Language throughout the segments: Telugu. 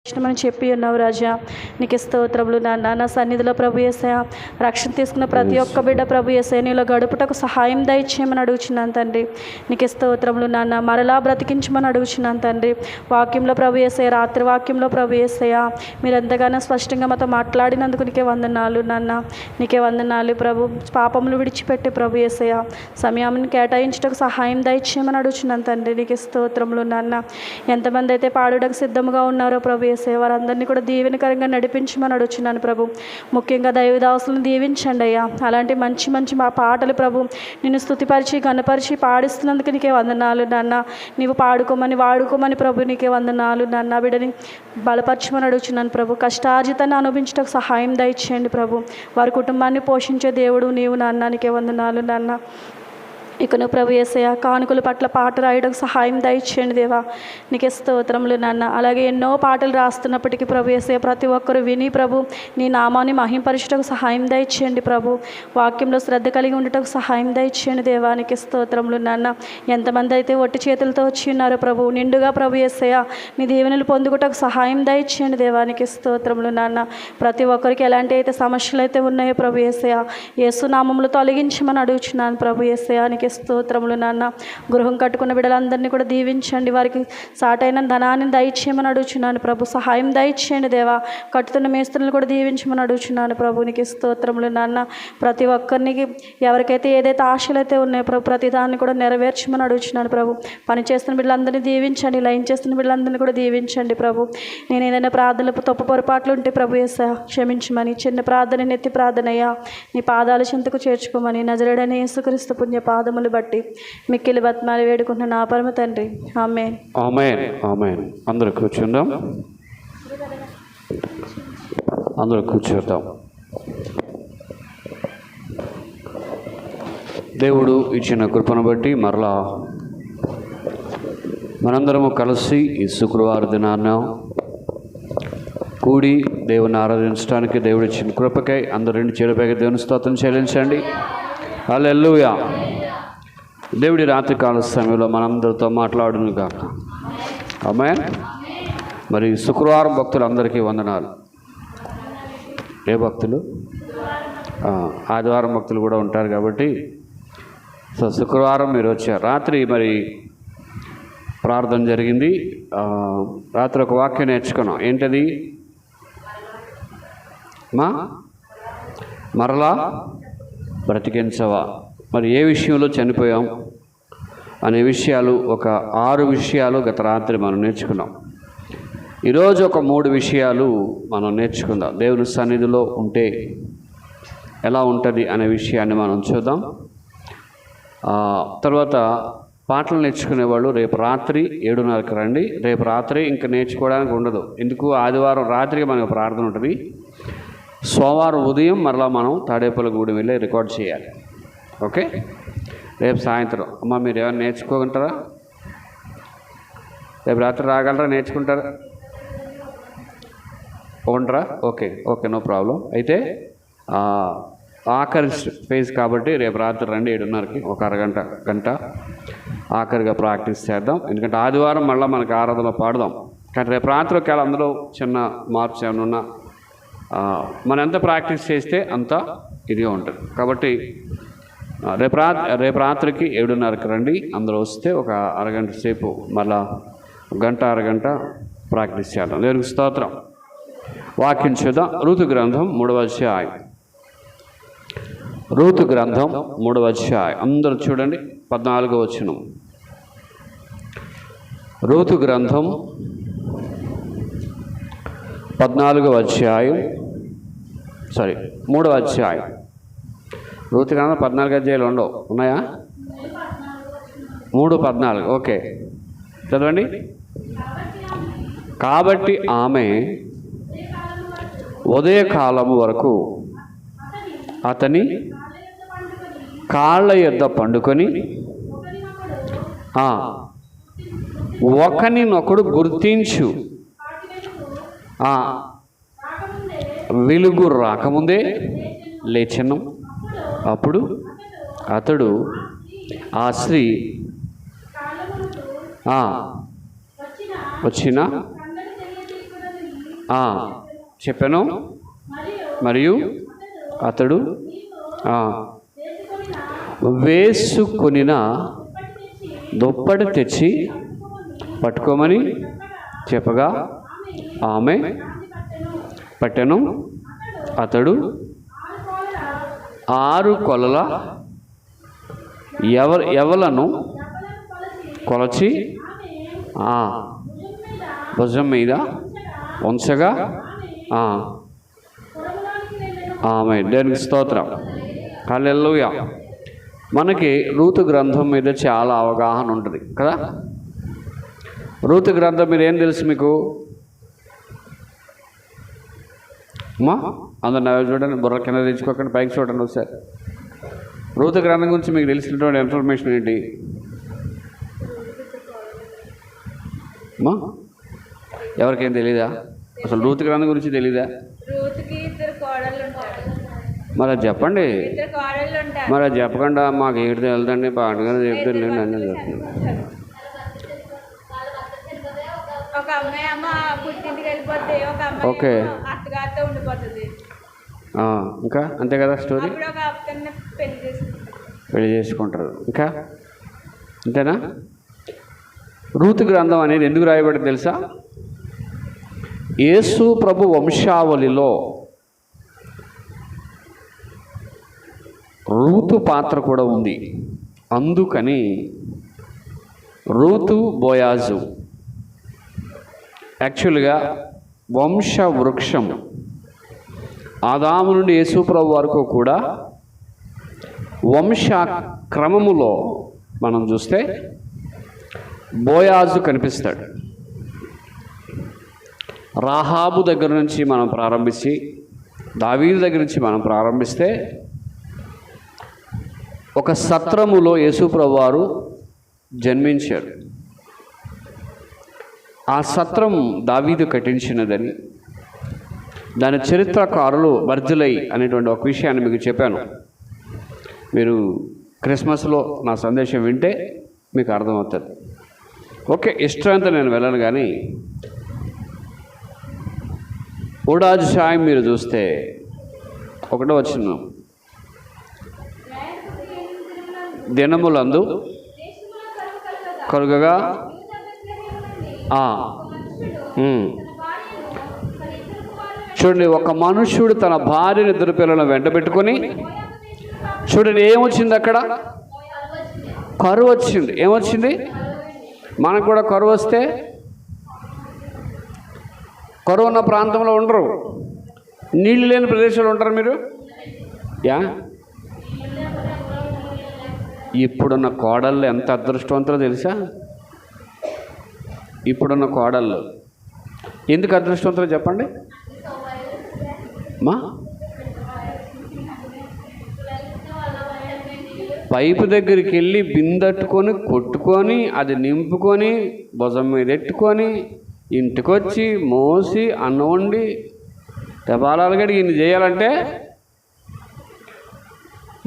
అని చెప్పి ఉన్నావు రాజా. నీకు స్తోత్రములు నాన్న. నా సన్నిధిలో ప్రభు యేసయ్య రక్షణ తీసుకున్న ప్రతి ఒక్క బిడ్డ ప్రభు యేసయ్య నీలో గడుపుటకు సహాయం దయచేయమని అడుగుచున్నాను తండ్రి. నీకు స్తోత్రములు నాన్న. మరలా బ్రతికించమని అడుగుచున్నాను తండ్రి. వాక్యంలో ప్రభు యేసయ్య, రాత్రి వాక్యంలో ప్రభు యేసయ్య మీరు ఎంతగానో స్పష్టంగా మాతో మాట్లాడినందుకు నీకే వందనాలు నాన్న. నీకే వందనాలు ప్రభు. పాపములు విడిచిపెట్టి ప్రభు యేసయ్య సమయాన్ని కేటాయించుటకు సహాయం దయచేయమని అడుగుచున్నాను తండ్రి. నీకు స్తోత్రములు నాన్న. ఎంతమంది అయితే పాడుటకు సిద్ధంగా ఉన్నారో ప్రభు వారందరినీ కూడా దీవెనకరంగా నడిపించమని అడుగుచున్నాను ప్రభు. ముఖ్యంగా దైవదాసులను దీవించండి అయ్యా. అలాంటి మంచి మంచి మా పాటలు ప్రభు నిన్ను స్తుతిపరిచి ఘనపరిచి పాడిస్తున్నందుకు నీకే వందనాలు నాన్న. నీవు పాడుకోమని వాడుకోమని ప్రభు నీకే వందనాలు నాన్న. బిడ్డని బలపరచమని అడుగుచున్నాను ప్రభు. కష్టార్జితాన్ని అనుభవించడానికి సహాయం దయచేయండి ప్రభు. వారి కుటుంబాన్ని పోషించే దేవుడు నీవు నాన్న. నీకే వందనాలు నాన్న. ఇకను ప్రభు యేసయ్య కానుకల పట్ల పాట రాయడానికి సహాయం దయచేయండి దేవా. నీకే స్తోత్రములు నాన్న. అలాగే ఎన్నో పాటలు రాస్తున్నప్పటికీ ప్రభు యేసయ్య ప్రతి ఒక్కరు విని ప్రభు నీ నామాన్ని మహింపరచుటకు సహాయం దయచేయండి ప్రభు. వాక్యంలో శ్రద్ధ కలిగి ఉండటకు సహాయం దయచేయండి దేవా. నీకే స్తోత్రములు నాన్న. ఎంతమంది అయితే ఒట్టి చేతులతో వచ్చి ఉన్నారో ప్రభు నిండుగా ప్రభు యేసయ్య నీ దీవెనలు పొందుటకు సహాయం దయచేయండి దేవా. నీకే స్తోత్రములు నాన్న. ప్రతి ఒక్కరికి ఎలాంటి అయితే సమస్యలు అయితే ఉన్నాయో ప్రభు యేసయ్య యేసు నామములు తొలగించమని అడుగుచున్నాను ప్రభు యేసయ్య. నీకే స్తోత్రములు నాన్న. గృహం కట్టుకున్న బిడ్డలందరినీ కూడా దీవించండి. వారికి సాటైన ధనాన్ని దయచేయమని అడుగుచున్నాను ప్రభు. సహాయం దయచేయండి దేవా. కట్టుతున్న మేస్త్రులను కూడా దీవించమని అడుగుచున్నాను ప్రభు. నీకు స్తోత్రములు నాన్న. ప్రతి ఒక్కరికి ఎవరికైతే ఏదైతే ఆశలు అయితే ఉన్నాయో ప్రభు ప్రతి దాన్ని కూడా నెరవేర్చమని అడుగుచున్నాను ప్రభు. పని చేస్తున్న బిడ్డలందరినీ దీవించండి. లైన్ చేస్తున్న బిడ్డలందరినీ కూడా దీవించండి ప్రభు. నేను ఏదైనా ప్రార్థనలు తప్పు పొరపాట్లు ఉంటే ప్రభు యేసయ్య క్షమించమని చిన్న ప్రార్థన నెత్తి ప్రార్థనయ్యా నీ పాదాల చెంతకు చేర్చుకోమని నజరేయుడైన యేసుక్రీస్తు పుణ్య పాదములు బట్టి మిక్కిలి బతిమాలి వేడుకుంటున్న నా పరమ తండ్రి. ఆమేన్. ఆమేన్. ఆమేన్. అందరూ కూర్చుందాం. అందరూ కూర్చోద్దాం. దేవుడు ఇచ్చిన కృపను బట్టి మరలా మనందరము కలిసి ఈ శుక్రవారం దినాన్న కూడి దేవుని ఆరాధించడానికి దేవుడు ఇచ్చిన కృపకై అందరూ రెండు చేరుపైకి దేవుని స్తోత్రం చెల్లించండి. హల్లెలూయా. దేవుడి రాత్రికాల సమయంలో మనందరితో మాట్లాడును గాక. ఆమేన్. మరి శుక్రవారం భక్తులందరికీ వందనాలు. ఏ భక్తులు? ఆదివారం భక్తులు కూడా ఉంటారు కాబట్టి సో శుక్రవారం మీరు వచ్చారు. రాత్రి మరి ప్రార్థన జరిగింది. రాత్రి ఒక వాక్యం నేర్చుకున్నాం. ఏంటది? మరలా బ్రతికించవా. మరి ఏ విషయంలో చనిపోయాం అనే విషయాలు ఒక 6 విషయాలు గత రాత్రి మనం నేర్చుకున్నాం. ఈరోజు ఒక 3 విషయాలు మనం నేర్చుకుందాం. దేవుని సన్నిధిలో ఉంటే ఎలా ఉంటుంది అనే విషయాన్ని మనం చూద్దాం. తర్వాత పాటలు నేర్చుకునే వాళ్ళు రేపు రాత్రి 7:30కి రండి. రేపు రాత్రి ఇంకా నేర్చుకోవడానికి ఉండదు. ఎందుకు? ఆదివారం రాత్రికి మనకు ప్రార్థన ఉంటుంది. సోమవారం ఉదయం మరలా మనం తాడేపల్లిగూడెం వెళ్ళి రికార్డ్ చేయాలి. ఓకే. రేపు సాయంత్రం అమ్మ మీరు ఏమైనా నేర్చుకోగలుగుతారా? రేపు రాత్రి రాగలరా? నేర్చుకుంటారా? ఉండరా? ఓకే. Okay, no problem. అయితే ఆఖరి ఫేజ్ కాబట్టి రేపు రాత్రి రండి 7:30కి. ఒక గంట ఆఖరిగా ప్రాక్టీస్ చేద్దాం. ఎందుకంటే ఆదివారం మళ్ళీ మనకి ఆరాధనలో పాడదాం. కానీ రేపు రాత్రి ఒకవేళ అందులో చిన్న మార్క్స్ ఏమైనా ఉన్నా మనం ఎంత ప్రాక్టీస్ చేస్తే అంత ఇదిగా ఉంటుంది. కాబట్టి రేపు రాత్రికి 7:30కి రండి. అందరూ వస్తే ఒక అరగంట సేపు మళ్ళా అరగంట ప్రాక్టీస్ చేద్దాం. దేవునికి స్తోత్రం. వాక్యం చూద్దాం. రూతు గ్రంథం 3వ అధ్యాయం. రూతు గ్రంథం 3వ అధ్యాయం. అందరూ చూడండి. 14వ వచనం. రూతు గ్రంథం 14వ అధ్యాయం. 3వ అధ్యాయం. రూతు గ్రంథం 14 అధ్యాయాలు ఉండవు. ఉన్నాయా? 3:14. ఓకే, చదవండి. కాబట్టి ఆమె ఉదయకాలము వరకు అతని కాళ్ళ యొద్ద పండుకొని ఒకనినొకడు గుర్తించు వెలుగు రాకముందే లేచెను. అప్పుడు అతడు ఆ స్త్రీ వచ్చిన చెప్పాను. మరియు అతడు వేసుకొనిన దుప్పటి తెచ్చి పట్టుకోమని చెప్పగా ఆమె పట్టెను. అతడు 6 కొలల ఎవలను కొలచి భుజం మీద ఉంచగా ఆమె దేవునికి స్తోత్రం. హల్లెలూయా. మనకి రూతు గ్రంథం మీద చాలా అవగాహన ఉంటుంది కదా. రూతు గ్రంథం మీద ఏం తెలుసు మీకు? అమ్మా అందరు నవ్వు చూడండి, బుర్ర కింద తెచ్చుకోకండి, పైకి చూడండి ఒకసారి. రూతు గ్రంథం గురించి మీకు తెలిసినటువంటి ఇన్ఫర్మేషన్ ఏంటి అమ్మా? ఎవరికేం తెలీదా? అసలు రూతు గ్రంథం గురించి తెలీదా? మరి అది చెప్పండి. మరి అది చెప్పకుండా మాకు ఏడు వెళ్దండి పాటగా చెప్తాను అన్నీ చెప్తున్నాను. ఓకే, ఇంకా అంతే కదా స్టోరీ. పెళ్లి చేసుకుంటారు ఇంకా అంతేనా? రూతు గ్రంథం అనేది ఎందుకు రాయబడింది తెలుసా? యేసు ప్రభు వంశావళిలో రూతు పాత్ర కూడా ఉంది. అందుకని రూతు బోయాజు యాక్చువల్గా వంశ వృక్షం ఆదాము నుండి యేసు ప్రభు వరకు కూడా వంశ క్రమములో మనం చూస్తే బోయాజు కనిపిస్తాడు. రాహాబు దగ్గర నుంచి మనం ప్రారంభించి దావీదు దగ్గర నుంచి మనం ప్రారంభిస్తే ఒక సత్రములో యేసు ప్రభు వారు జన్మించారు. ఆ సత్రం దావీదు కట్టించినదని దాని చరిత్రకారులు బర్జిలై అనేటువంటి ఒక విషయాన్ని మీకు చెప్పాను. మీరు క్రిస్మస్లో నా సందేశం వింటే మీకు అర్థమవుతుంది. ఓకే, ఇష్టంతో నేను వెళ్ళను, కానీ ఊడాధ్యాయం మీరు చూస్తే 1వ వచనం, దినములందు కలుగగా చూడండి, ఒక మనుష్యుడు తన భార్యని 2 పిల్లలను వెంట పెట్టుకొని, చూడండి ఏమొచ్చింది అక్కడ? కరువు వచ్చింది. ఏమొచ్చింది? మనకు కూడా కరువు వస్తే కరువు ఉన్న ప్రాంతంలో ఉండరు, నీళ్ళు లేని ప్రదేశాలు ఉంటారు మీరు. ఇప్పుడున్న కోడళ్ళు ఎంత అదృష్టవంతులో తెలుసా? ఇప్పుడున్న కోడళ్ళు ఎందుకు అదృష్టవంతులో చెప్పండి మా? పైపు దగ్గరికి వెళ్ళి బిందెట్టుకొని కొట్టుకొని అది నింపుకొని భుజం మీద ఎట్టుకొని ఇంటికొచ్చి మోసి అన్నం వండి తెపాలాలు గడిగి ఇన్ని చేయాలంటే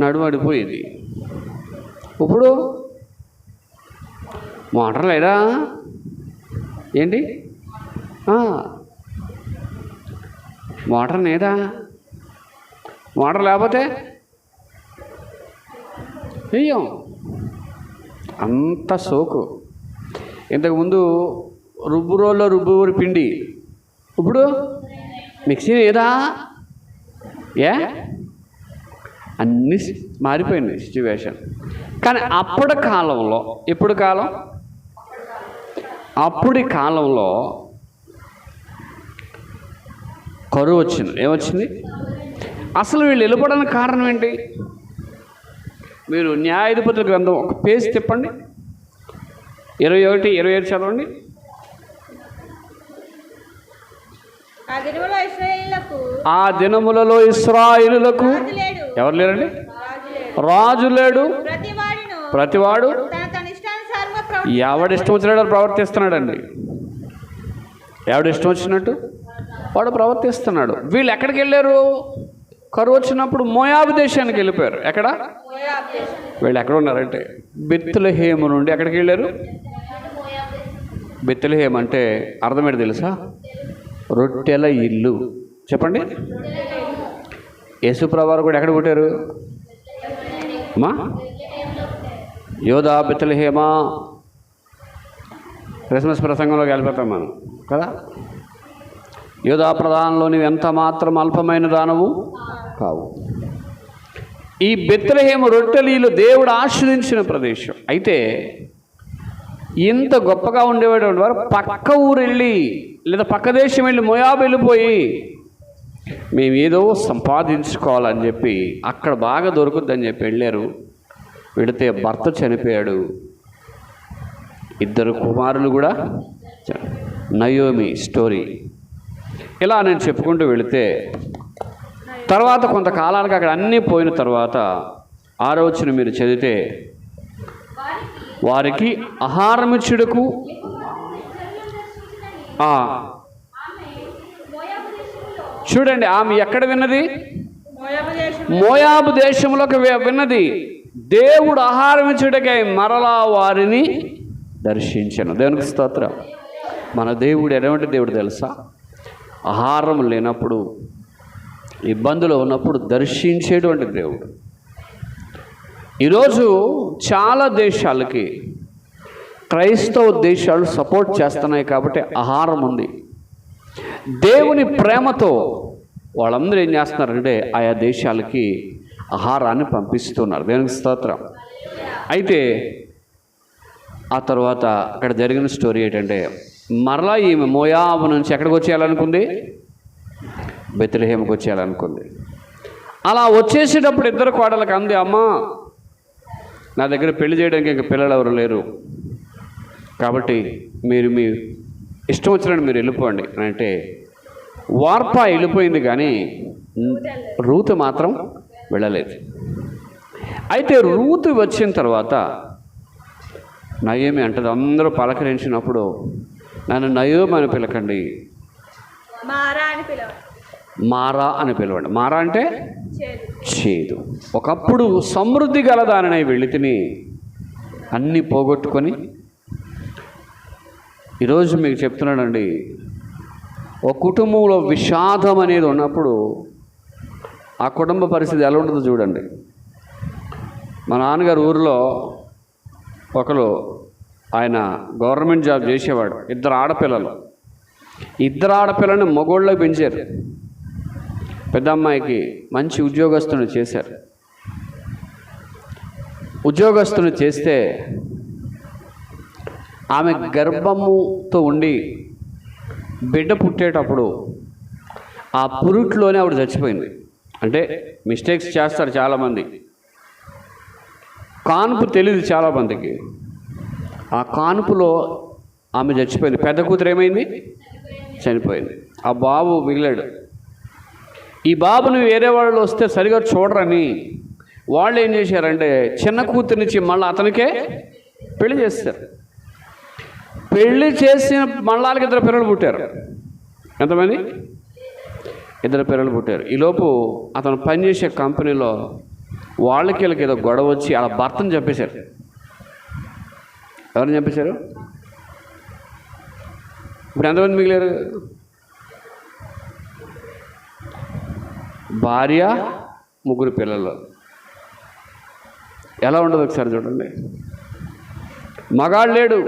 నడుమడిపోయేది. ఇప్పుడు మోటార్ లేదా ఏంటి? మోటార్ లేదా? మోటార్ లేకపోతే వెయ్యం. అంత సోకు. ఇంతకుముందు రుబ్బురోల్లో రుబ్బురు పిండి, ఇప్పుడు మిక్సీ లేదా? అన్నీ మారిపోయింది సిచ్యువేషన్. కానీ అప్పటి కాలంలో, ఇప్పుడు కాలం, అప్పటి కాలంలో కరువు వచ్చింది. ఏమొచ్చింది? అసలు వీళ్ళు వెళ్ళిపోవడానికి కారణం ఏంటి? మీరు న్యాయాధిపతుల గ్రంథం ఒక పేజ్ తిప్పండి, 21, 27 చదవండి. ఆ దినములలో ఇశ్రాయేలులకు ఎవరు లేరండి? రాజు లేడు. ప్రతివాడు ఎవడిష్టం వచ్చినట్టు ప్రవర్తిస్తున్నాడండి. ఎవడిష్టం వచ్చినట్టు వాడు ప్రవర్తిస్తున్నాడు. వీళ్ళు ఎక్కడికి వెళ్ళారు? కరువు వచ్చినప్పుడు మోయాబు దేశానికి వెళ్ళిపోయారు. ఎక్కడ? వీళ్ళు ఎక్కడ ఉన్నారంటే బెత్లెహేము నుండి ఎక్కడికి వెళ్ళారు? బెత్లెహేము అంటే అర్థమేంటి తెలుసా? రొట్టెల ఇల్లు. చెప్పండి. యేసుప్రభువారు కూడా ఎక్కడ పుట్టారు అమ్మా? యోధా బెత్లెహేమా. క్రిస్మస్ ప్రసంగంలోకి వెళ్ళిపోతాం మనం కదా. యోధా ప్రధానంలో నీవు ఎంత మాత్రం అల్పమైన దానవు కావు. ఈ బెత్లెహేము రొట్టెలీలు దేవుడు ఆశ్రయించిన ప్రదేశం. అయితే ఇంత గొప్పగా ఉండేవాడు వారు పక్క ఊరు వెళ్ళి లేదా పక్క దేశం వెళ్ళి మోయాబు వెళ్ళిపోయి మేము ఏదో సంపాదించుకోవాలని చెప్పి అక్కడ బాగా దొరుకుద్దని చెప్పి వెళ్ళారు. వెళితే భర్త చనిపోయాడు, 2 కుమారులు కూడా. నయోమి స్టోరీ ఇలా నేను చెప్పుకుంటూ వెళితే తర్వాత కొంతకాలానికి అక్కడ అన్నీ పోయిన తర్వాత 6వ వచనం మీరు చదివితే వారికి ఆహారమిచ్చుటకు చూడండి ఆమె ఎక్కడ విన్నది? మోయాబు దేశంలోకి విన్నది. దేవుడు ఆహారం ఇచ్చుటకై మరలా వారిని దర్శించను. దేవునికి స్తోత్రం. మన దేవుడు ఎటువంటి దేవుడు తెలుసా? ఆహారం లేనప్పుడు, ఇబ్బందులు ఉన్నప్పుడు దర్శించేటువంటి దేవుడు. ఈరోజు చాలా దేశాలకి క్రైస్తవ దేశాలు సపోర్ట్ చేస్తున్నాయి కాబట్టి ఆహారం ఉంది. దేవుని ప్రేమతో వాళ్ళందరూ ఏం చేస్తున్నారంటే ఆయా దేశాలకి ఆహారాన్ని పంపిస్తున్నారు. దేవునికి స్తోత్రం. అయితే ఆ తర్వాత అక్కడ జరిగిన స్టోరీ ఏంటంటే మరలా ఈమె మోయాబు నుంచి ఎక్కడికి వచ్చేయాలనుకుంది? బెత్లెహేముకి వచ్చేయాలనుకుంది. అలా వచ్చేసేటప్పుడు 2 కోడలకు అంది, అమ్మా నా దగ్గర పెళ్లి చేయడానికి ఇంకా పిల్లలు ఎవరు లేరు కాబట్టి మీరు మీ ఇష్టం వచ్చినట్టు మీరు వెళ్ళిపోండి అని అంటే వార్ప వెళ్ళిపోయింది కానీ రూతు మాత్రం వెళ్ళలేదు. అయితే రూతు వచ్చిన తర్వాత నయోమి అంటది, అందరూ పలకరించినప్పుడు నన్ను నయోమి అని పిలకండి, మారా అని పిలవండి. మారా అంటే చేదు. ఒకప్పుడు సమృద్ధి గలదానై వెళ్ళి తిని అన్నీ పోగొట్టుకొని ఈరోజు మీకు చెప్తున్నానండి, ఒక కుటుంబంలో విషాదం అనేది ఉన్నప్పుడు ఆ కుటుంబ పరిస్థితి ఎలా ఉంటుందో చూడండి. మా నాన్నగారు ఊరిలో ఒకరు ఆయన గవర్నమెంట్ జాబ్ చేసేవాడు. 2 ఆడపిల్లలు. 2 ఆడపిల్లని మగోళ్ళకి పెంచారు. పెద్ద అమ్మాయికి మంచి ఉద్యోగస్తుని చేశారు. ఉద్యోగస్తుని చేస్తే ఆమె గర్భముతో ఉండి బిడ్డ పుట్టేటప్పుడు ఆ పురుట్లోనే ఆవిడ చచ్చిపోయింది. అంటే మిస్టేక్స్ చేస్తారు చాలామంది, కాన్పు తెలియదు చాలామందికి. ఆ కాన్పులో ఆమె చచ్చిపోయింది. పెద్ద కూతురు ఏమైంది? చనిపోయింది. ఆ బాబు మిగిలాడు. ఈ బాబుని వేరే వాళ్ళు వస్తే సరిగా చూడరని వాళ్ళు ఏం చేశారంటే చిన్న కూతురునిచ్చి మళ్ళీ అతనికే పెళ్లి చేస్తారు. పెళ్లి చేసిన మళ్ళాలకి 2 పిల్లలు పుట్టారు. ఎంతమంది? 2 పిల్లలు పుట్టారు. ఈలోపు అతను పనిచేసే కంపెనీలో వాళ్ళకి వీళ్ళకి ఏదో గొడవ వచ్చి అలా భర్తను చంపేశారు. ఎవరిని చంపేశారు? ఇప్పుడు ఎంతమంది మిగిలారు? భార్య, 3 పిల్లలు. ఎలా ఉండదు ఒకసారి చూడండి. మగాడు లేడు,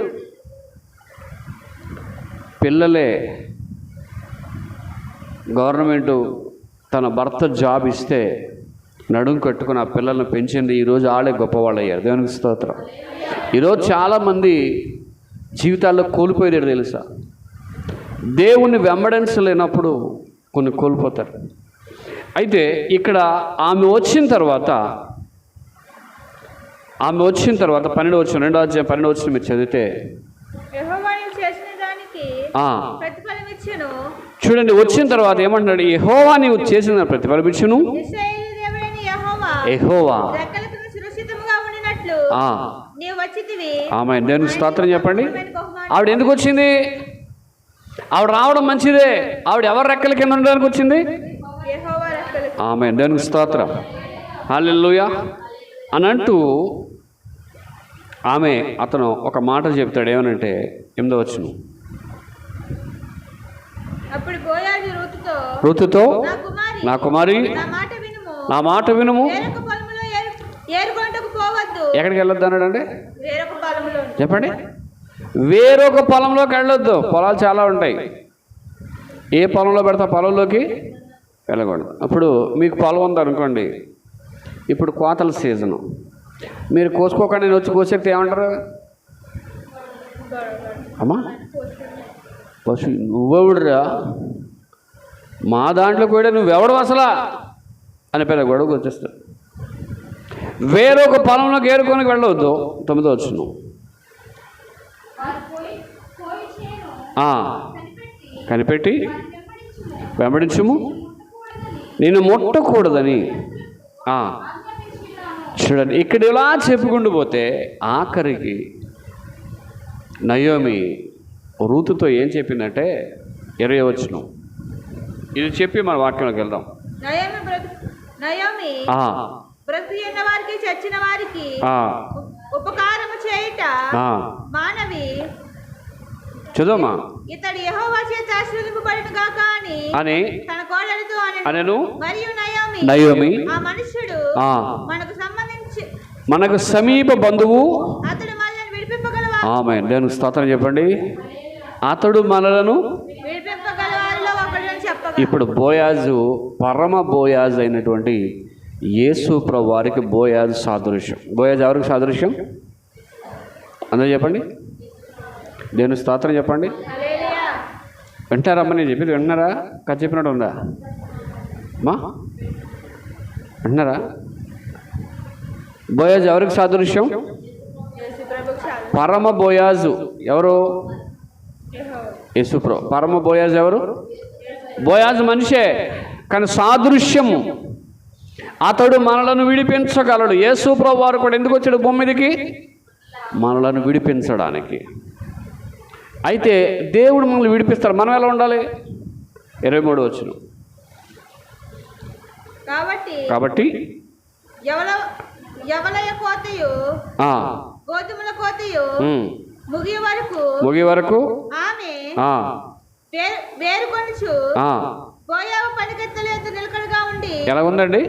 పిల్లలే. గవర్నమెంటు తన భర్త జాబ్ ఇస్తే నడుము కట్టుకుని ఆ పిల్లల్ని పెంచింది. ఈరోజు ఆళ్ళే గొప్పవాళ్ళు అయ్యారు. దేవునికి స్తోత్రం. ఈరోజు చాలామంది జీవితాల్లో కోల్పోయేది తెలుసా? దేవుణ్ణి వెంబడించలేనప్పుడు కొన్ని కోల్పోతారు. అయితే ఇక్కడ ఆమె వచ్చిన తర్వాత 12వ వచనం, 2వ అధ్యాయం 12వ వచనం మీరు చదివితే చూడండి. వచ్చిన తర్వాత ఏమంటున్నాడు? యెహోవా నీవు చేసిన ప్రతిఫలమిచ్చును. యెహోవా ఆమె దేవునికి స్తోత్రం చెప్పండి. ఆవిడ ఎందుకు వచ్చింది? ఆవిడ రావడం మంచిదే. ఆవిడ ఎవరి రెక్కల కింద ఉండడానికి వచ్చింది? ఆమె దేవునికి స్తోత్రం. హల్లెలూయా అని అంటూ అతను ఒక మాట చెప్తాడు. ఏమనంటే 8వ వచనం, బోయజు ఋతుతో నా కుమారి నా మాట వినుము. నా మాట వినుము. వేరొక పొలములో ఏరుకొనుటకు పోవద్దు. ఎక్కడికి వెళ్ళొద్దు అన్నాడండి? వేరొక పొలములో. చెప్పండి. వేరొక పొలంలోకి వెళ్ళొద్దు. పొలాలు చాలా ఉంటాయి. ఏ పొలంలో పెడతా పొలంలోకి వెళ్ళకూడదు. అప్పుడు మీకు పొలం ఉందనుకోండి, ఇప్పుడు కోతల సీజను, మీరు కోసుకోకుండా నేను వచ్చి కోసేస్తే ఏమంటారు? అమ్మా పశు నువ్వెవడురా, మా దాంట్లో కూడా నువ్వెవడు అసలా అని పెద్ద గొడవకు వచ్చేస్తాడు. వేరొక పొలంలోకి ఏరుకొని వెళ్ళవద్దు. 9వ వచనం. కనిపెట్టి వెంబడించుము, నేను ముట్టకూడదని. చూడండి, ఇక్కడ ఇలా చెప్పుకుంటూ పోతే ఆఖరికి నయోమి రూతుతో ఏం చెప్పిందంటే 20వ వచనం. ఇది చెప్పి మన వాక్యంలోకి వెళ్దాం. నయోమి బ్రతికిన వారికి చచ్చిన వారికి ఉపకారము చేయుట మానవి. చదువమ్మా. ఇతడు యెహోవా చేత ఆశీర్వదింపబడును గాక అని తన కోడలితో అనెను. మరియు నయోమి ఆ మనుష్యుడు మనకు సమీప బంధువు, అతడు మనల్ని విడిపింపగలవాడు. ఆమేన్. దేవునికి స్తోత్రం చెప్పండి. అతడు మనలను విడిపింపగలవారిలో ఒకడు అని చెప్పగా, ఇప్పుడు బోయాజు పరమ బోయాజు అయినటువంటి యేసు ప్రభు వారికి బోయాజు సాదృశ్యం. బోయాజు ఎవరికి సాదృశ్యం? అందరూ చెప్పండి. దేవుని స్తోత్రం చెప్పండి. వింటారమ్మా? నేను చెప్పేది వింటున్నారా? కథ చెప్పినట్టు ఉందా మా? వింటున్నారా? బోయాజు ఎవరికి సాదృశ్యం? పరమ బోయాజు ఎవరు? యేసు ప్రభు. పరమ బోయాజు ఎవరు? బోయాజు మనిషే, కానీ సాదృశ్యము. అతడు మనలను విడిపించగలడు. యేసు ప్రభు వారు కూడా ఎందుకు వచ్చాడు భూమి మీదకి? మనలను విడిపించడానికి. అయితే దేవుడు మనల్ని విడిపిస్తాడు. మనం ఎలా ఉండాలి? 23వ వచనం. కాబట్టి యవలయ కోతయు గోధుమల కోతయు ముగి వరకు ఆమె వేరుకొనుచు బోయావ పనికెత్తల యొద్ద నిలకడగా ఉండి. ఎలా ఉందండి?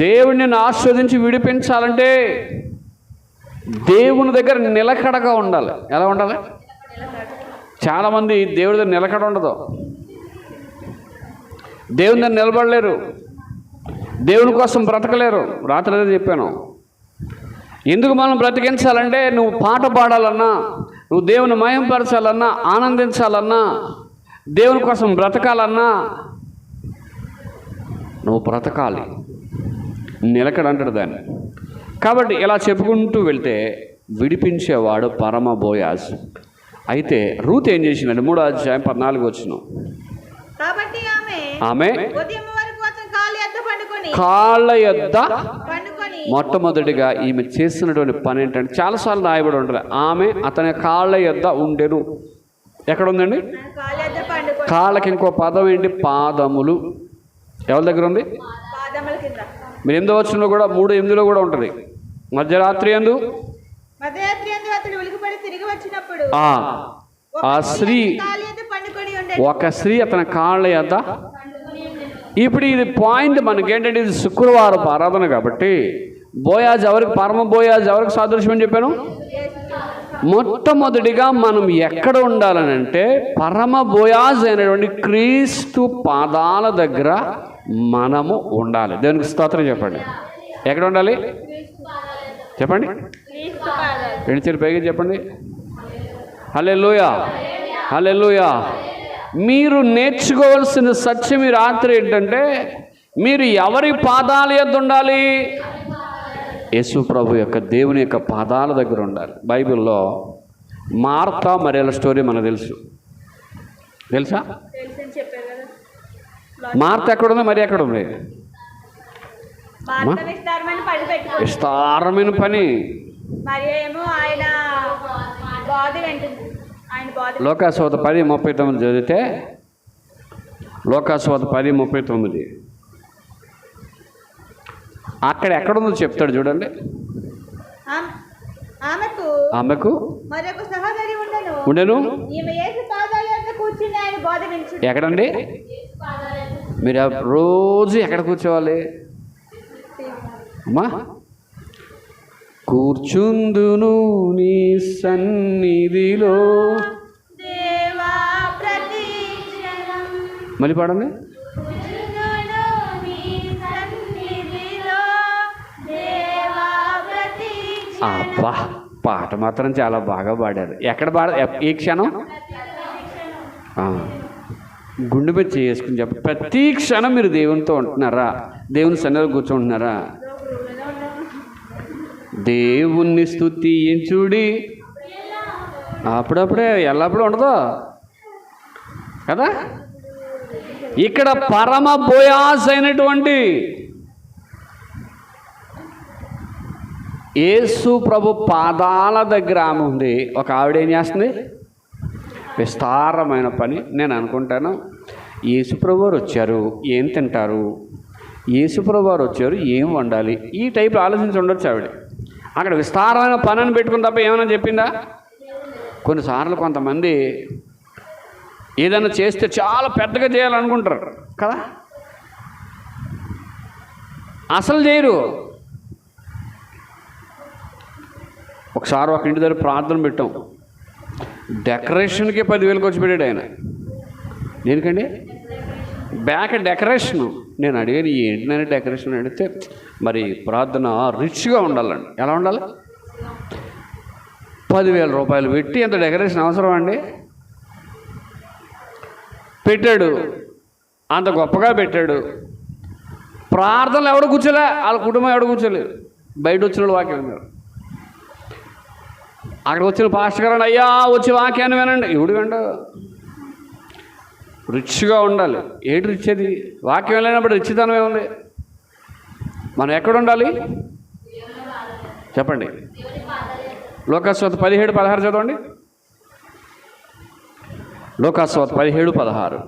దేవుడిని ఆస్వాదించి విడిపించాలంటే దేవుని దగ్గర నిలకడగా ఉండాలి. ఎలా ఉండాలి? చాలామంది దేవుడి దగ్గర నిలకడ ఉండదు. దేవుని దగ్గర నిలబడలేరు. దేవుని కోసం బ్రతకలేరు. రాత్రి అదే చెప్పాను. ఎందుకు మనం బ్రతికించాలంటే, నువ్వు పాట పాడాలన్నా, నువ్వు దేవుని మహింపరచాలన్నా, ఆనందించాలన్నా, దేవుని కోసం బ్రతకాలన్నా నువ్వు బ్రతకాలి. నిలకడ అంటాడు దాన్ని. కాబట్టి ఇలా చెప్పుకుంటూ వెళ్తే విడిపించేవాడు పరమ బోయాజు. అయితే రూత్ ఏం చేసిందంటే 3వ అధ్యాయం 14వ వచనం. కాబట్టి ఆమె కాళ్ళ యొద్ద మొట్టమొదటిగా ఈమె చేస్తున్నటువంటి పని ఏంటంటే, చాలాసార్లు రాయబడి ఉంటుంది, ఆమె అతని కాళ్ళ యొద్ద ఉండెను. ఎక్కడ ఉందండి? కాళ్ళకి ఇంకో పదం ఏంటి? పాదములు. ఎవరి దగ్గర ఉంది? మీరు 8వ వచనంలో కూడా 3:8లో కూడా ఉంటుంది. మధ్యరాత్రి యందు ఆ స్త్రీ, ఒక స్త్రీ అతని కాళ్ళ యొద్ద. ఇప్పుడు ఇది పాయింట్ మనకేంటంటే, ఇది శుక్రవారం ఆరాధన కాబట్టి బోయాజు ఎవరికి? పరమ బోయాజు ఎవరికి సాదృశ్యం అని చెప్పాను? మొట్టమొదటిగా మనం ఎక్కడ ఉండాలని అంటే, పరమ బోయాజు అయినటువంటి క్రీస్తు పాదాల దగ్గర మనము ఉండాలి. దేవునికి స్తోత్రం చెప్పండి. ఎక్కడ ఉండాలి చెప్పండి? 2 చేతులు పైకి చెప్పండి. హల్లెలూయా, హల్లెలూయా. మీరు నేర్చుకోవాల్సిన సత్యం ఈ రాత్రి ఏంటంటే, మీరు ఎవరి పాదాల యొద్ద ఉండాలి? యేసు ప్రభు యొక్క, దేవుని యొక్క పాదాల దగ్గర ఉండాలి. బైబిల్లో మార్తా మరియల స్టోరీ మనకు తెలుసా? మార్త ఎక్కడుంది, మరి ఎక్కడ ఉంది? విస్తారమైన పని. లోకాసువార్త 10:39 చదివితే, లోకాసువార్త 10:39 అక్కడ ఎక్కడుందో చెప్తాడు చూడండి. ఆమెకు ఉండెను కూర్చుని ఆయన బోధ వినుచుండెను. ఎక్కడండి? మీరు రోజు ఎక్కడ కూర్చోవాలి అమ్మా? కూర్చుందును నీ సన్నిధిలో. దేవా ప్రతి క్షణం మళ్ళీ పాడండి. కూర్చుందును నీ సన్నిధిలో, దేవా ప్రతి క్షణం. అబ్బా, పాట మాత్రం చాలా బాగా పాడారు. ఎక్కడ ఏ క్షణం? గుండె మీద చేసుకుని చెప్ప. ప్రతి క్షణం మీరు దేవునితో ఉంటున్నారా? దేవుని సన్నిధిలో కూర్చుంటున్నారా? దేవుణ్ణి స్తుతించుడి. అప్పుడప్పుడే ఎల్లప్పుడూ ఉండదు కదా. ఇక్కడ పరమ బోయాస్ అయినటువంటి యేసు ప్రభు పాదాల దగ్గర ఆమె ఉంది. ఒక ఆవిడ ఏం చేస్తుంది? విస్తారమైన పని. నేను అనుకుంటాను, యేసుప్రభు వారు వచ్చారు, ఏం తింటారు? యేసుప్రభు వారు వచ్చారు, ఏం వండాలి? ఈ టైప్లో ఆలోచించి ఉండొచ్చు ఆవిడ. అక్కడ విస్తారమైన పని అని పెట్టుకుని తప్ప ఏమైనా చెప్పిందా? కొన్నిసార్లు కొంతమంది ఏదైనా చేస్తే చాలా పెద్దగా చేయాలనుకుంటారు కదా, అసలు చేయరు. ఒకసారి ఒక ఇంటి దగ్గర ప్రార్థన పెట్టాం. డెకరేషన్కి 10,000 ఖర్చు పెట్టాడు ఆయన. దేనికండి? Back decoration. నేను అడిగాను, ఏంటనే డెకరేషన్ అడిగితే, మరి ప్రార్థన రిచ్గా ఉండాలండి. ఎలా ఉండాలి? 10,000 రూపాయలు పెట్టి ఎంత డెకరేషన్ అవసరం అండి? పెట్టాడు, అంత గొప్పగా పెట్టాడు. ప్రార్థనలు ఎవడు కూర్చోలే, వాళ్ళ కుటుంబం ఎవడు కూర్చోలేదు. బయట వచ్చిన వాళ్ళు వాక్యం విన్నారు. అక్కడ వచ్చిన పాస్టర్ గారు, అయ్యా వచ్చి వాక్యాన్ని వినండి. ఎవడు విండు? రిచ్గా ఉండాలి. ఏంటి రిచ్? అది వాక్యం వెళ్ళినప్పుడు రిచ్తనం ఏముంది? మనం ఎక్కడ ఉండాలి చెప్పండి? లోకాసువార్త 17:16 చదవండి. లోకాసువార్త 17:16.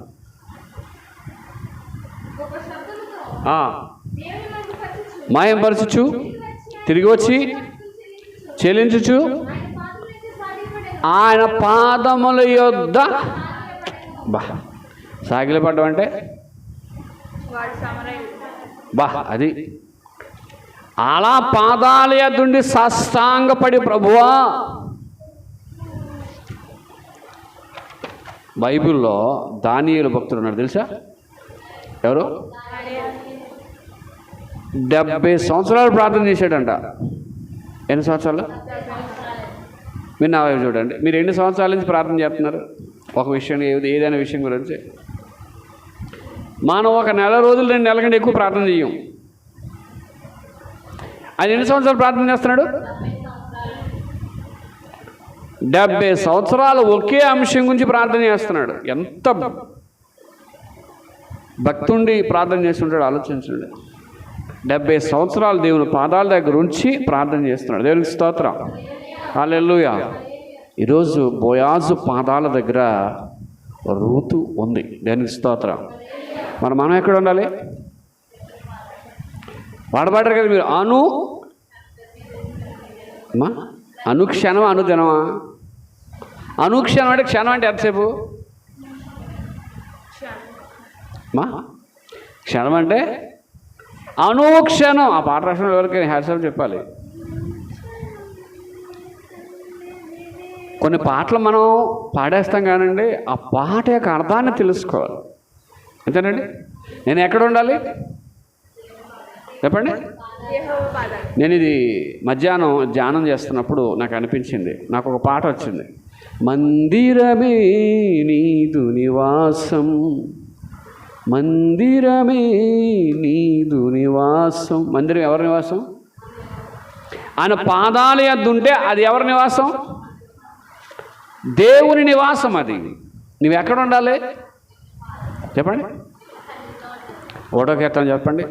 మాయంపరచుచు తిరిగి వచ్చి చెల్లించుచు ఆయన పాదముల యొద్ద. బా, సాగిలపడ్డం అంటే బా, అది అలా పాదాల యొద్దుండి సాష్టాంగపడి, ప్రభువా. బైబిల్లో దానియేలు భక్తుడు ఉన్నాడు, తెలుసా? ఎవరు? 70 సంవత్సరాలు ప్రార్థన చేశాడంట. ఎన్ని సంవత్సరాలు? మీరు నా వైపు చూడండి. మీరు ఎన్ని సంవత్సరాల నుంచి ప్రార్థన చేస్తున్నారు ఒక విషయం, ఏదైనా విషయం గురించి? మనం ఒక నెల రోజులు 2 నెలల కంటే ఎక్కువ ప్రార్థన చెయ్యం. ఆయన ఎన్ని సంవత్సరాలు ప్రార్థన చేస్తున్నాడు? 70 సంవత్సరాలు ఒకే అంశం గురించి ప్రార్థన చేస్తున్నాడు. ఎంత భక్తుండి ప్రార్థన చేస్తుంటాడు ఆలోచించండి. 70 సంవత్సరాలు దేవుని పాదాల దగ్గర ఉంచి ప్రార్థన చేస్తున్నాడు. దేవునికి స్తోత్రం, హల్లెలూయా. ఈరోజు బోయాజు పాదాల దగ్గర రూతు ఉంది. దేవునికి స్తోత్రం. మనం ఎక్కడ ఉండాలి? వాడబాటారు కదా మీరు. అనుక్షణమా అనుదినమా? అనుక్షణం అంటే క్షణం అంటే ఎంతసేపు? క్షణం అంటే అనుక్షణం. ఆ పాట రాసిన ఎవరికైనా హ్యాట్సాప్ చెప్పాలి. కొన్ని పాటలు మనం పాడేస్తాం కానండి, ఆ పాట యొక్క అర్థాన్ని తెలుసుకోవాలి. అంతేనండి. నేను ఎక్కడ ఉండాలి చెప్పండి? నేను ఇది మధ్యాహ్నం ధ్యానం చేస్తున్నప్పుడు నాకు అనిపించింది, నాకు ఒక పాట వచ్చింది. మందిరమే నీదు నివాసం, మందిరమే నీదు నివాసం. మందిరం ఎవరి నివాసం? ఆయన పాదాల యొద్ద ఉంటే అది ఎవరి నివాసం? దేవుని నివాసం. అది నువ్వు ఎక్కడ ఉండాలి చెప్పండి? ఒకటో కీర్తన చెప్పండి.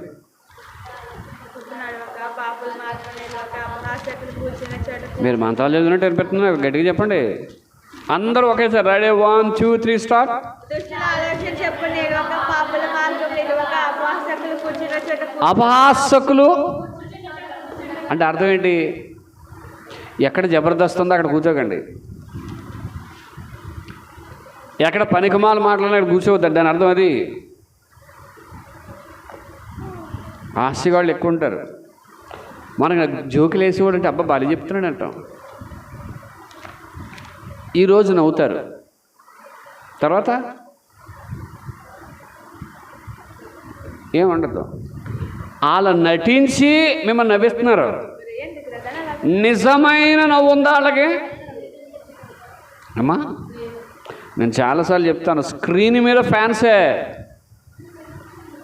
మీరు మంత్రాలు చదివినట్టు అనిపిస్తున్నారు, గట్టిగా చెప్పండి. అందరూ ఒకేసారి రెడీ, 1 2 3 స్టార్ట్. అపహాసకులు అంటే అర్థం ఏంటి? ఎక్కడ జబర్దస్త్ ఉందో అక్కడ కూర్చోకండి. ఎక్కడ పనికిమాల మాట్లాడినట్టు కూర్చోవద్దండి, దాని అర్థం అది. ఆస్తిగాళ్ళు ఎక్కువ ఉంటారు. మనకు జోకులు వేసేవాడు అంటే అబ్బా బాగా చెప్తున్నాడు అంటాం. ఈరోజు నవ్వుతారు, తర్వాత ఏముండదు. వాళ్ళ నటించి మిమ్మల్ని నవ్విస్తున్నారు. నిజమైన నవ్వు ఉందా వాళ్ళకి? అమ్మా నేను చాలాసార్లు చెప్తాను, స్క్రీన్ మీద ఫ్యాన్సే,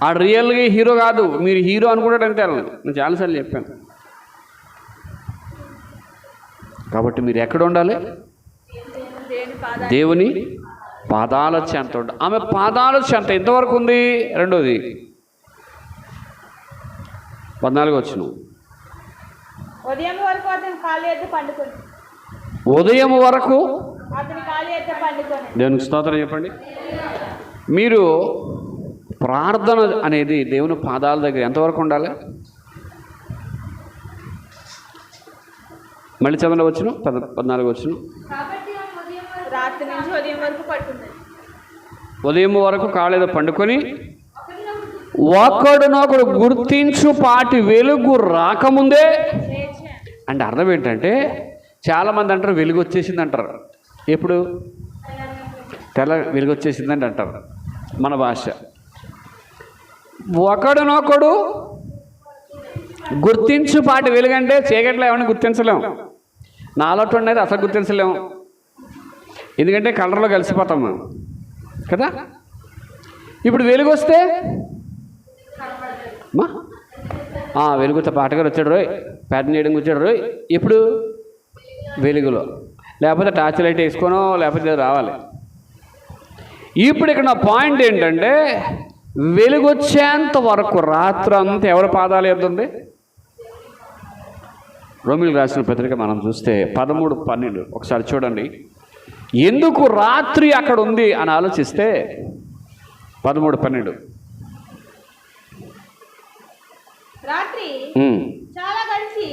ఆ రియల్గా హీరో కాదు. మీరు హీరో అనుకుంటాడంతే. నేను చాలాసార్లు చెప్పాను. కాబట్టి మీరు ఎక్కడ ఉండాలి? దేవుని పాదాల చెంత ఉండాలి. ఆమె పాదాల చెంత ఎంతవరకు ఉంది? రెండోది 14 వచ్చిన ఉదయం వరకు అతని కాలు ఎత్తి పండుకొని. ఉదయం వరకు అతని కాలు ఎత్తి పండుకొని. దేవునికి స్తోత్రం చెప్పండి. మీరు ప్రార్థన అనేది దేవుని పాదాల దగ్గర ఎంతవరకు ఉండాలి? మళ్ళీ చదవండి, వచ్చిన 14 వచ్చిన. రాత్రి నుంచి ఉదయం వరకు పడుకుంది. ఉదయం వరకు కాలేదో పండుకొని ఒకడునొకడు గుర్తించు పాటి వెలుగు రాకముందే. అంటే అర్థం ఏంటంటే, చాలామంది అంటారు వెలుగు వచ్చేసింది అంటారు. ఎప్పుడు? తెల్ల వెలుగు వచ్చేసిందండి అంటారు మన భాష. ఒకడునొకడు గుర్తించు పాటి వెలుగంటే చీకట్లో ఏమన్నా గుర్తించలేము. నాలోటు అనేది అసలు గుర్తించలేము, ఎందుకంటే కలర్లో కలిసిపోతాం మనం కదా. ఇప్పుడు వెలుగు వస్తే వెలుగుతో పాటగారు వచ్చాడు రోయ్, ప్యాటర్న్ చేయడానికి వచ్చాడు రోయ్. ఇప్పుడు వెలుగులో, లేకపోతే టార్చ్ లైట్ వేసుకోనో లేకపోతే రావాలి. ఇప్పుడు ఇక్కడ నా పాయింట్ ఏంటంటే, వెలుగు వచ్చేంత వరకు రాత్రి అంతా ఎవరి పాదాలు ఎద్దుంది? రోమిలకు రాసిన పత్రిక మనం చూస్తే 13-12 ఒకసారి చూడండి. ఎందుకు రాత్రి అక్కడ ఉంది అని ఆలోచిస్తే 13-12 రాత్రి చాలా గడిచి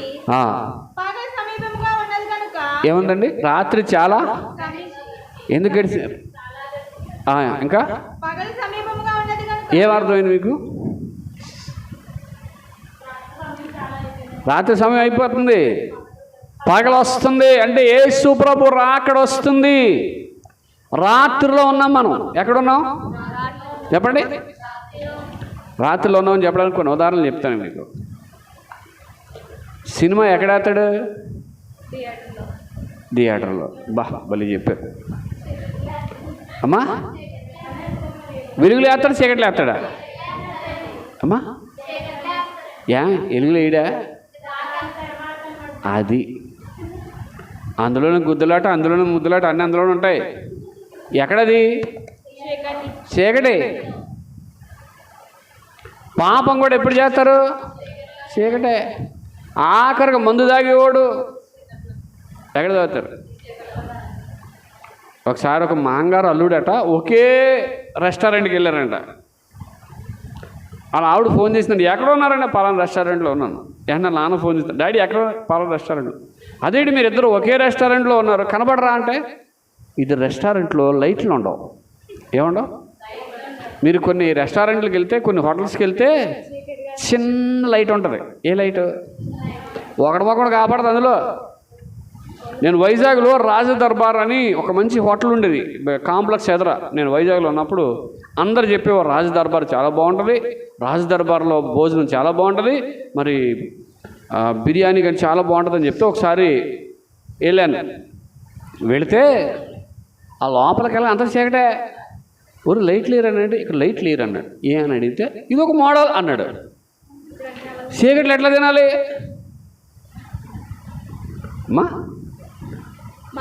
పగలు సమీపంగా ఉన్నది కనుక. ఏముందండి? రాత్రి చాలా ఎందుకు గడిచి, ఇంకా పగలు సమీపంగా ఉన్నది కనుక. ఏమర్థమైంది మీకు? రాత్రి సమయం అయిపోతుంది, పగలు వస్తుంది అంటే యేసు ప్రభు రాకడ వస్తుంది. రాత్రిలో ఉన్నాం మనం. ఎక్కడున్నాం చెప్పండి? రాత్రిలో ఉన్నామని చెప్పడానికి కొన్ని ఉదాహరణలు చెప్తాను మీకు. సినిమా ఎక్కడేస్తాడు? థియేటర్లో. బలి చెప్పారు అమ్మా. వెలుగులు వేస్తాడు, చీకట్లు వేస్తాడా అమ్మా? వెలుగులు వేయడా? అది అందులోనే గుద్దులాట, అందులోనే ముద్దులాట, అన్నీ అందులోనే ఉంటాయి. ఎక్కడది? చీకటి. పాపం కూడా ఎప్పుడు చేస్తారు? చీకటే. ఆఖరికి మందు తాగేవాడు ఎక్కడ తాగుతారు? ఒకసారి ఒక మాంగారు అల్లుడట ఒకే రెస్టారెంట్కి వెళ్ళారంట. అలా ఆవిడ ఫోన్ చేసిందండి, ఎక్కడ ఉన్నారండి? పలానా రెస్టారెంట్లో ఉన్నాను. ఏమన్నా నాన్న ఫోన్ చేస్తాను, డాడీ ఎక్కడ? పలానా రెస్టారెంట్. అదేంటి మీరు ఇద్దరు ఒకే రెస్టారెంట్లో ఉన్నారు, కనబడరా అంటే, ఇది రెస్టారెంట్లో లైట్లు ఉండవు. ఏముండవు? మీరు కొన్ని రెస్టారెంట్లకు వెళ్తే, కొన్ని హోటల్స్కి వెళ్తే చిన్న లైట్ ఉంటుంది. ఏ లైటు? ఒకటి కాపాడదు అందులో. నేను వైజాగ్లో రాజదర్బార్ అని ఒక మంచి హోటల్ ఉండేది, కాంప్లెక్స్ ఎదుర. నేను వైజాగ్లో ఉన్నప్పుడు అందరు చెప్పేవారు రాజదర్బార్ చాలా బాగుంటుంది, రాజదర్బార్లో భోజనం చాలా బాగుంటుంది, మరి బిర్యానీ కానీ చాలా బాగుంటుందని చెప్తే ఒకసారి వెళ్ళాను. వెళితే ఆ లోపలికి వెళ్ళి అంత చీకటే. ఊరు లైట్ లేరు అన్నాడు. ఇక్కడ లైట్ లేరు అన్నాడు. ఏ అని అడిగితే ఇది ఒక మోడల్ అన్నాడు. చీకట్లు ఎట్లా తినాలి అమ్మా?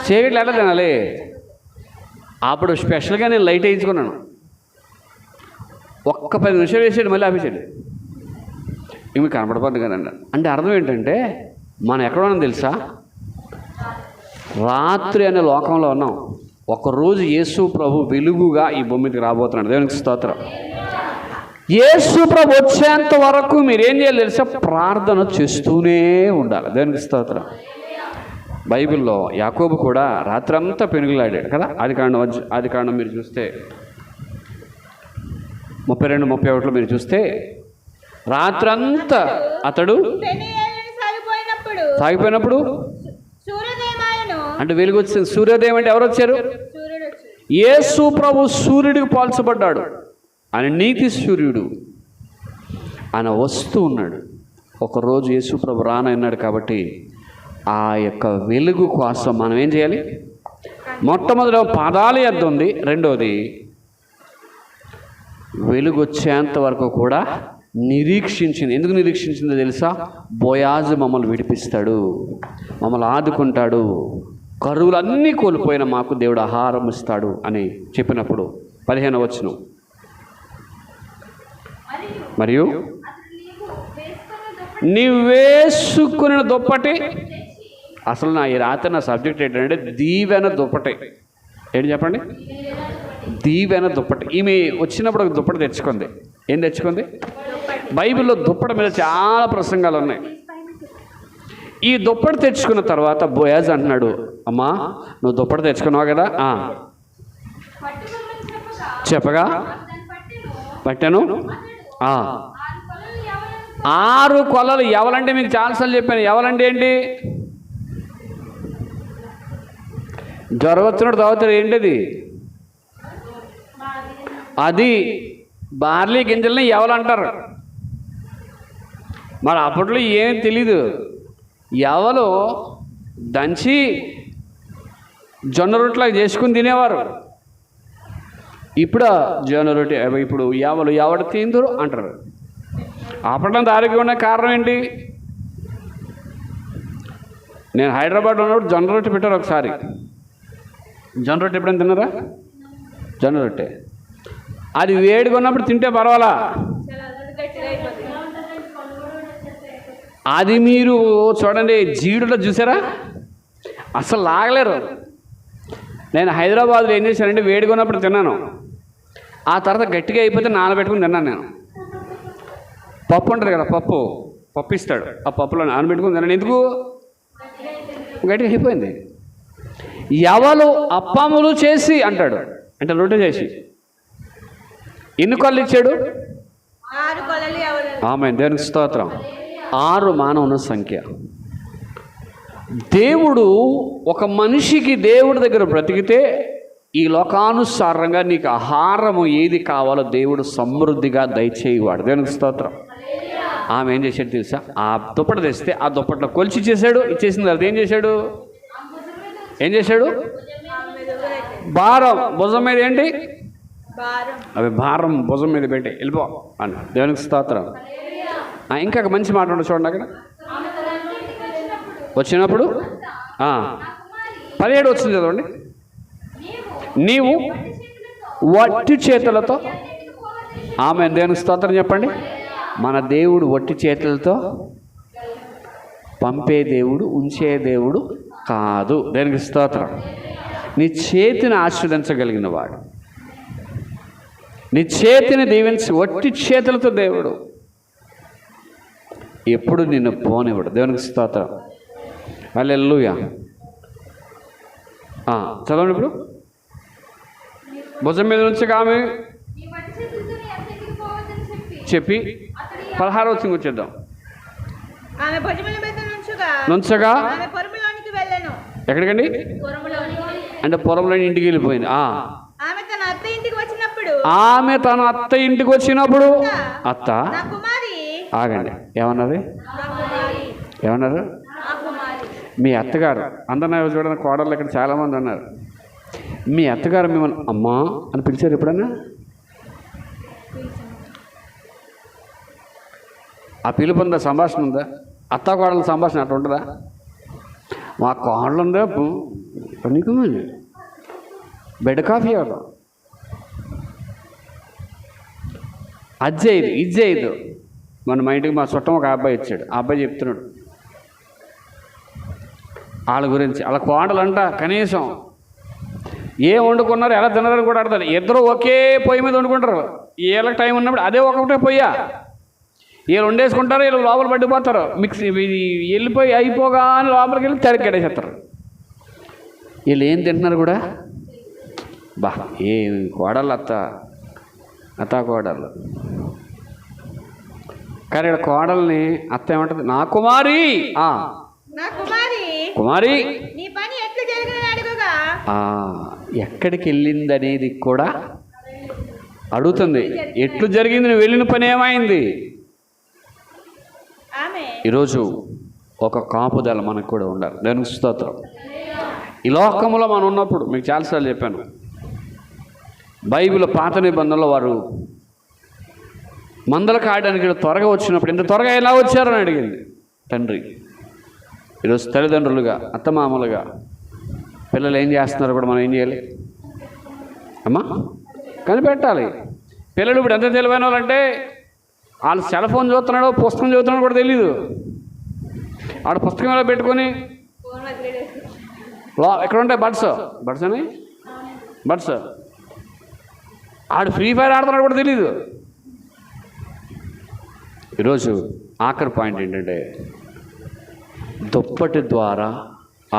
చీకట్లు ఎట్లా తినాలి? అప్పుడు స్పెషల్గా నేను లైట్ వేయించుకున్నాను. ఒక్క 10 నిమిషాలు వేసాడు, మళ్ళీ ఆపేసాడు. ఇవి కనపడిపోద్ది కదండి. అంటే అర్థం ఏంటంటే, మనం ఎక్కడ ఉన్నాం తెలుసా? రాత్రి అనే లోకంలో ఉన్నాం. ఒకరోజు యేసు ప్రభు వెలుగుగా ఈ భూమి మీదకి రాబోతున్నాడు. దేవునికి స్తోత్రం. యేసు ప్రభు వచ్చేంత వరకు మీరేం చేయాలి తెలుసా? ప్రార్థన చేస్తూనే ఉండాలి. దేవునికి స్తోత్రం. బైబిల్లో యాకోబు కూడా రాత్రంతా పెనుగులాడాడు కదా. ఆది కాండం మీరు చూస్తే 32-31 మీరు చూస్తే రాత్రంతా అతడు సాగిపోయినప్పుడు అంటే వెలుగు వచ్చింది. సూర్యోదయం అంటే ఎవరు వచ్చారు? యేసు ప్రభు సూర్యుడికి పోల్చబడ్డాడు. ఆయన నీతి సూర్యుడు, ఆయన వస్తూ ఉన్నాడు. ఒకరోజు యేసు ప్రభు రానన్నాడు కాబట్టి ఆ యొక్క వెలుగు కోసం మనం ఏం చేయాలి? మొట్టమొదటి పాదాల యొద్ద ఉంది. రెండోది వెలుగు వచ్చేంత వరకు కూడా నిరీక్షించింది. ఎందుకు నిరీక్షించిందో తెలుసా? బోయాజు మమ్మల్ని విడిపిస్తాడు, మమ్మల్ని ఆదుకుంటాడు, కరువులన్నీ కోల్పోయిన మాకు దేవుడు ఆహారం ఇస్తాడు అని చెప్పినప్పుడు 15వ వచనం, మరియు నీవు వేసుకున్న దుప్పటి, అసలు ఈ రాత్రి నా సబ్జెక్ట్ ఏంటంటే దీవెన దుప్పటి. ఏంటి చెప్పండి? దీవెన దుప్పటి. ఈమె వచ్చినప్పుడు ఒక దుప్పటి తెచ్చుకుంది. ఏం తెచ్చుకుంది? బైబిల్లో దుప్పటి మీద చాలా ప్రసంగాలు ఉన్నాయి. ఈ దుప్పటి తెచ్చుకున్న తర్వాత బోయాజ్ అంటున్నాడు, అమ్మా నువ్వు దుప్పటి తెచ్చుకున్నావు కదా, చెప్పగా పట్టాను. 6 కొలలు. ఎవలంటే మీకు చాలాసార్లు చెప్పాను. ఎవలంటే ఏంటి? జ్వరం వచ్చినట్టు తాగుతారు. ఏంటిది? అది బార్లీ గింజల్ని ఎవలంటారు. మరి అప్పట్లో ఏం తెలీదు. ఎవలు దంచి జొన్న రొట్టెలాగా చేసుకుని తినేవారు. ఇప్పుడు జొన్న రొట్టె, ఇప్పుడు ఎవడు తిందురు అంటారు. అప్పట్లో దారికి ఉన్న కారణం ఏంటి? నేను హైదరాబాద్ ఉన్నప్పుడు జొన్న రొట్టె పెట్టారు ఒకసారి. జొన్న రొట్టె ఎప్పుడైనా తిన్నారా? జొన్న రొట్టె అది వేడిగా ఉన్నప్పుడు తింటే పర్వాలా. అది మీరు చూడండి, జీడులో చూసారా? అసలు లాగలేరు. నేను హైదరాబాద్లో ఏం చేశానంటే వేడిగా ఉన్నప్పుడు తిన్నాను. ఆ తర్వాత గట్టిగా అయిపోతే నానబెట్టుకుని తిన్నాను. నేను పప్పు ఉంటుంది కదా, పప్పు ఇస్తాడు. ఆ పప్పులో నానబెట్టుకుని తిన్నాను. ఎందుకు? గట్టిగా అయిపోయింది. ఎవరు అప్పములు చేసి అంటాడు, అంటే రొట్టె చేసి. ఎన్ని కొలలు ఇచ్చాడు? 6 కొలలు. ఆమె దేవునికి స్తోత్రం. 6 మానవుని సంఖ్య. దేవుడు ఒక మనిషికి దేవుడి దగ్గర బ్రతికితే ఈ లోకానుసారంగా నీకు ఆహారము ఏది కావాలో దేవుడు సమృద్ధిగా దయచేయవాడు. దేవునికి స్తోత్రం. ఆమె ఏం చేశాడు తెలుసా? ఆ దుప్పటి తెస్తే ఆ దుప్పట్లో కొలిచి చేశాడు. ఇచ్చేసిన తర్వాత ఏం చేశాడు? భారం భుజం మీద ఏంటి? అవి భారం భుజం మీద పెట్టి వెళ్ళిపో అని. దేవునికి స్తోత్రం. ఇంకా మంచి మాట ఉండదు చూడండి అక్కడ. వచ్చినప్పుడు 17 వచ్చింది చదవండి. నీవు వట్టి చేతులతో, ఆమె దేవునికి స్తోత్రం చెప్పండి. మన దేవుడు వట్టి చేతులతో పంపే దేవుడు, ఉంచే దేవుడు కాదు. దేవునికి స్తోత్రం. నీ చేతిని ఆశీర్వదించగలిగిన వాడు, నీ చేతిని దీవించి వట్టి చేతులతో దేవుడు ఎప్పుడు నిన్ను పోనివ్వడు. దేవునికి స్తోత్రం. హల్లెలూయా. చదవండి ఇప్పుడు. భుజం మీద నుంచి ఆమె చెప్పి 16వ వచనం వచ్చేద్దాం. నుంచగా ఎక్కడికండి? అంటే పొలంలో ఇంటికి వెళ్ళిపోయింది. ఆమె తన అత్త ఇంటికి వచ్చినప్పుడు అత్త ఆగండి. ఏమన్నది? మీ అత్తగారు అందరూ చూడండి, కోడళ్ళు ఇక్కడ చాలామంది ఉన్నారు. మీ అత్తగారు మిమ్మల్ని అమ్మా అని పిలిచారు ఎప్పుడన్నా? ఆ పిలుపు ఉందా? సంభాషణ ఉందా? అత్త కోడళ్ళ సంభాషణ అట్లా ఉంటుందా? మా కోడలు ఉందా నీకు బెడ్ కాఫీ ఇవ్వదు, అది చేయదు, ఇది చేయదు. మన ఇంటికి మా చుట్టం ఒక అబ్బాయి వచ్చాడు. ఆ అబ్బాయి చెప్తున్నాడు వాళ్ళ గురించి. వాళ్ళ కోడలంట కనీసం ఏం వండుకున్నారు, ఎలా తిన్నారని కూడా అడతారు. ఇద్దరు ఒకే పొయ్యి మీద వండుకుంటారు. వీళ్ళకి టైం ఉన్నప్పుడు అదే ఒకటే పొయ్యా. వీళ్ళు వండేసుకుంటారు, వీళ్ళు లోపల పడిపోతారు. మిక్సీ వెళ్ళిపోయి అయిపోగానే లోపలికి వెళ్ళి తెరకెడేసేస్తారు. వీళ్ళు ఏం తింటున్నారు కూడా బా ఏ కోడళ్ళు అత్త కోడళ్ళు. కానీ ఇక్కడ కోడల్ని అత్త ఏమంటుంది, నా కుమారి నా కుమారి కుమారి నీ పని ఎట్లు జరిగిన అడుగుగా ఎక్కడికి వెళ్ళింది అనేది కూడా అడుగుతుంది. ఎట్లు జరిగింది, నువ్వు వెళ్ళిన పని ఏమైంది? ఆమె ఈరోజు ఒక కాపుదల మనకు కూడా ఉండాలి. దేవునికి స్తోత్రం. ఈ లోకంలో మనం ఉన్నప్పుడు మీకు చాలాసార్లు చెప్పాను, బైబిల్ పాత నిబంధనలో వారు మందలు కాయడానికి త్వరగా వచ్చినప్పుడు ఇంత త్వరగా ఎలా వచ్చారని అడిగింది తండ్రి. ఈరోజు తల్లిదండ్రులుగా అత్తమామలుగా పిల్లలు ఏం చేస్తున్నారో కూడా మనం ఏం చేయాలి అమ్మా, కనిపెట్టాలి. పిల్లలు ఇప్పుడు ఎంత తెలివైన వాళ్ళంటే వాళ్ళు సెల్ ఫోన్ చూస్తున్నాడో పుస్తకం చదువుతున్నాడో కూడా తెలీదు. ఆడ పుస్తకం ఎలా పెట్టుకొని ఎక్కడ ఉంటాయి బడ్స్ అని బడ్స్ ఆడు ఫ్రీ ఫైర్ ఆడుతున్నాడు కూడా తెలీదు. ఈరోజు ఆఖరి పాయింట్ ఏంటంటే, దుప్పటి ద్వారా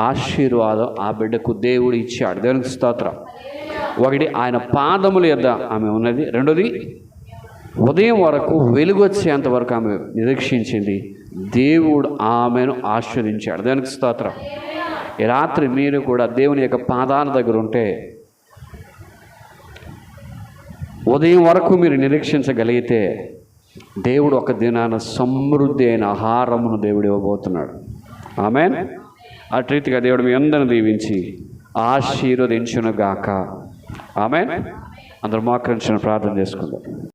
ఆశీర్వాదం ఆ బిడ్డకు దేవుడు ఇచ్చాడు. దేవునికి స్తోత్రం. ఒకటి, ఆయన పాదముల యొద్ద ఆమె ఉన్నది. రెండోది, ఉదయం వరకు వెలుగు వచ్చేంత వరకు ఆమె నిరీక్షించింది. దేవుడు ఆమెను ఆశీర్వదించాడు. దేవునికి స్తోత్రం. ఈ రాత్రి మీరు కూడా దేవుని యొక్క పాదాల దగ్గర ఉంటే, ఉదయం వరకు మీరు నిరీక్షించగలిగితే దేవుడు ఒక దినాన సమృద్ధి అయిన ఆహారమును దేవుడు ఇవ్వబోతున్నాడు. ఆమేన్. అటు రీతిగా దేవుడు మీ అందరిని దీవించి ఆశీర్వదించునుగాక. ఆమేన్. అందరూ మోకరించిన ప్రార్థన చేసుకుందాం.